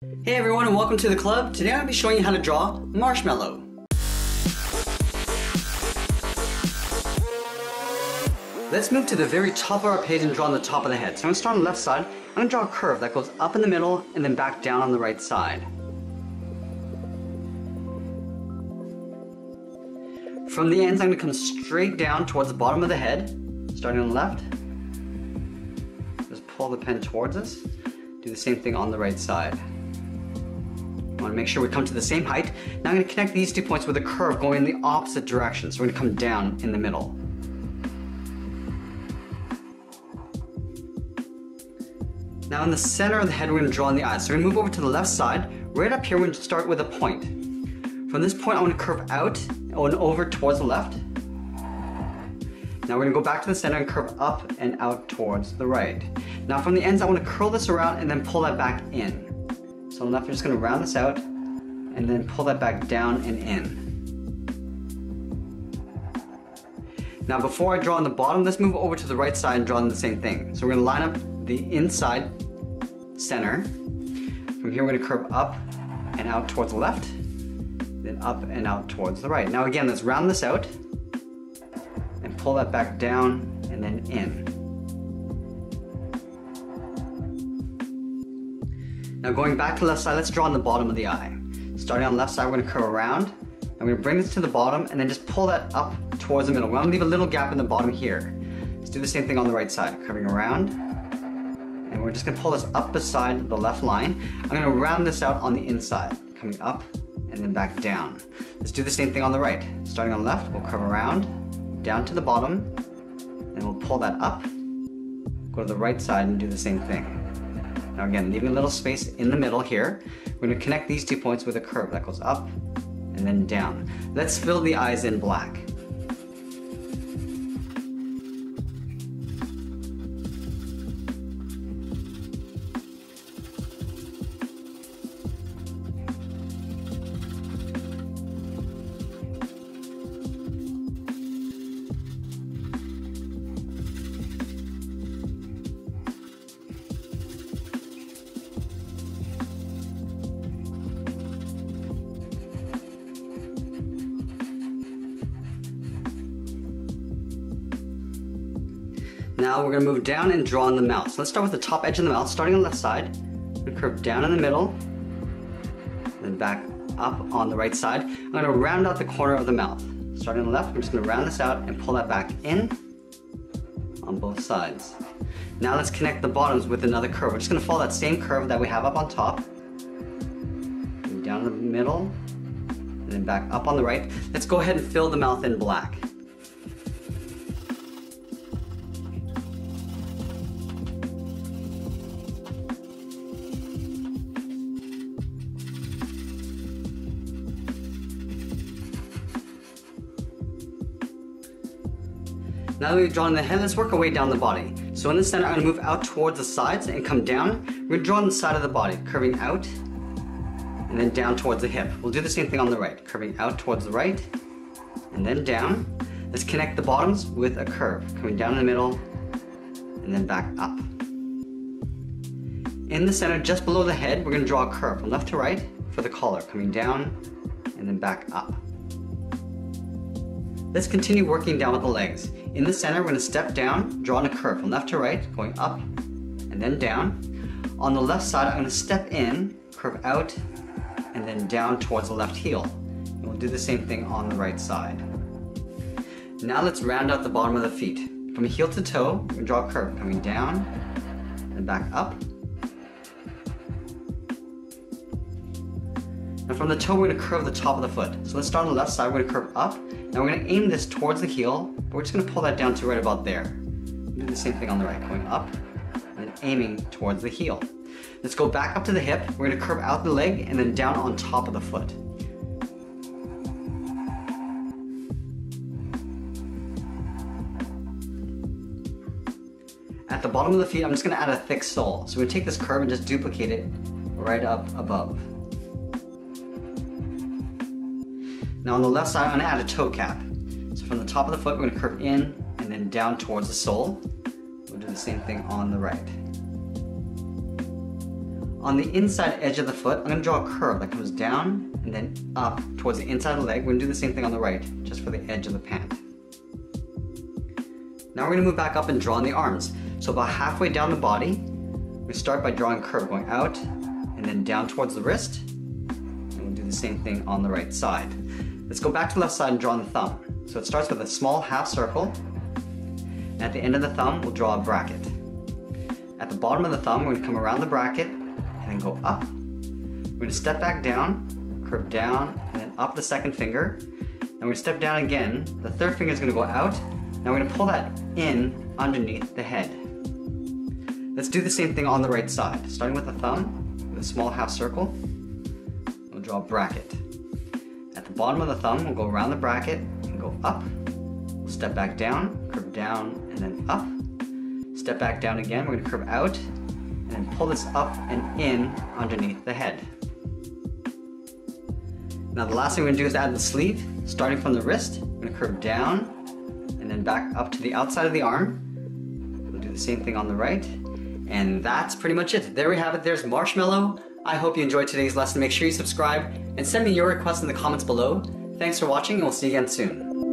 Hey everyone and welcome to the club. Today I'm going to be showing you how to draw Marshmello. Let's move to the very top of our page and draw on the top of the head. So I'm going to start on the left side. I'm going to draw a curve that goes up in the middle and then back down on the right side. From the ends I'm going to come straight down towards the bottom of the head, starting on the left. Just pull the pen towards us. Do the same thing on the right side. I want to make sure we come to the same height. Now I'm going to connect these 2 points with a curve going in the opposite direction. So we're going to come down in the middle. Now in the center of the head we're going to draw in the eyes. So we're going to move over to the left side. Right up here we're going to start with a point. From this point I want to curve out and over towards the left. Now we're going to go back to the center and curve up and out towards the right. Now from the ends I want to curl this around and then pull that back in. So on the left, we're just going to round this out and then pull that back down and in. Now before I draw on the bottom, let's move over to the right side and draw on the same thing. So we're going to line up the inside center. From here we're going to curve up and out towards the left, then up and out towards the right. Now again, let's round this out and pull that back down and then in. Now going back to the left side, let's draw on the bottom of the eye. Starting on the left side, we're going to curve around. And we're going to bring this to the bottom and then just pull that up towards the middle. We're going to leave a little gap in the bottom here. Let's do the same thing on the right side, curving around. And we're just going to pull this up beside the left line. I'm going to round this out on the inside, coming up and then back down. Let's do the same thing on the right. Starting on the left, we'll curve around, down to the bottom, and we'll pull that up, go to the right side and do the same thing. Now again, leaving a little space in the middle here, we're going to connect these 2 points with a curve that goes up and then down. Let's fill the eyes in black. Now we're going to move down and draw on the mouth. So let's start with the top edge of the mouth, starting on the left side. I'm going to curve down in the middle, then back up on the right side. I'm going to round out the corner of the mouth. Starting on the left, I'm just going to round this out and pull that back in on both sides. Now let's connect the bottoms with another curve. We're just going to follow that same curve that we have up on top. Down in the middle, and then back up on the right. Let's go ahead and fill the mouth in black. Now that we've drawn the head, let's work our way down the body. So in the center, I'm going to move out towards the sides and come down. We're going to draw on the side of the body, curving out and then down towards the hip. We'll do the same thing on the right, curving out towards the right and then down. Let's connect the bottoms with a curve, coming down in the middle and then back up. In the center, just below the head, we're going to draw a curve from left to right for the collar, coming down and then back up. Let's continue working down with the legs. In the center, we're going to step down, draw in a curve from left to right, going up and then down. On the left side, I'm going to step in, curve out, and then down towards the left heel. And we'll do the same thing on the right side. Now let's round out the bottom of the feet. From heel to toe, we're going to draw a curve, coming down and back up. And from the toe, we're going to curve the top of the foot. So let's start on the left side, we're going to curve up. Now we're going to aim this towards the heel, but we're just going to pull that down to right about there. Do the same thing on the right, going up and then aiming towards the heel. Let's go back up to the hip. We're going to curve out the leg and then down on top of the foot. At the bottom of the feet, I'm just going to add a thick sole. So we're going to take this curve and just duplicate it right up above. Now on the left side, I'm going to add a toe cap. So from the top of the foot, we're going to curve in and then down towards the sole. We'll do the same thing on the right. On the inside edge of the foot, I'm going to draw a curve that comes down and then up towards the inside of the leg. We're going to do the same thing on the right, just for the edge of the pant. Now we're going to move back up and draw on the arms. So about halfway down the body, we start by drawing a curve going out and then down towards the wrist. And we'll do the same thing on the right side. Let's go back to the left side and draw on the thumb. So it starts with a small half circle. And at the end of the thumb, we'll draw a bracket. At the bottom of the thumb, we're going to come around the bracket and then go up. We're going to step back down, curve down, and then up the second finger. And we're going to step down again. The third finger is going to go out. Now we're going to pull that in underneath the head. Let's do the same thing on the right side. Starting with the thumb, with a small half circle, we'll draw a bracket. At the bottom of the thumb, we'll go around the bracket and go up. We'll step back down, curve down, and then up. Step back down again, we're going to curve out, and then pull this up and in underneath the head. Now the last thing we're going to do is add the sleeve. Starting from the wrist, we're going to curve down, and then back up to the outside of the arm. We'll do the same thing on the right. And that's pretty much it. There we have it. There's Marshmello. I hope you enjoyed today's lesson. Make sure you subscribe and send me your requests in the comments below. Thanks for watching, and we'll see you again soon.